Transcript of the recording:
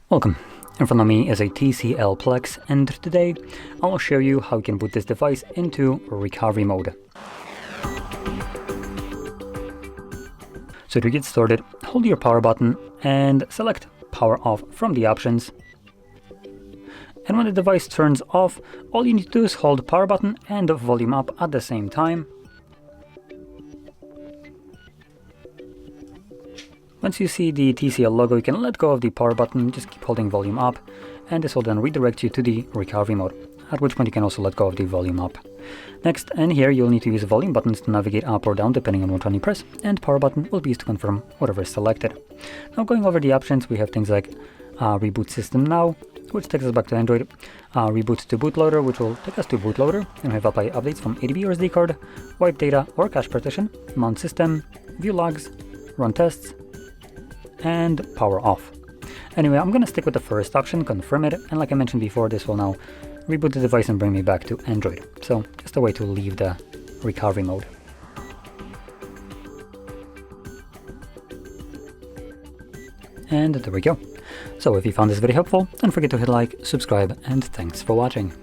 Welcome. In front of me is a TCL Plex, and today I'll show you how you can boot this device into recovery mode. So to get started, hold your power button and select power off from the options. And when the device turns off, all you need to do is hold power button and volume up at the same time. Once you see the TCL logo, you can let go of the power button, just keep holding volume up, and this will then redirect you to the recovery mode, at which point you can also let go of the volume up. Next, and here you'll need to use volume buttons to navigate up or down depending on which one you press, and power button will be used to confirm whatever is selected. Now going over the options, we have things like reboot system now, which takes us back to Android, reboot to bootloader, which will take us to bootloader, and we have apply updates from ADB or SD card, wipe data or cache partition, mount system, view logs, run tests, and power off. Anyway, I'm gonna stick with the first option, confirm it, and like I mentioned before, this will now reboot the device and bring me back to Android. So just a way to leave the recovery mode. And there we go. So if you found this very helpful, don't forget to hit like, subscribe, and thanks for watching.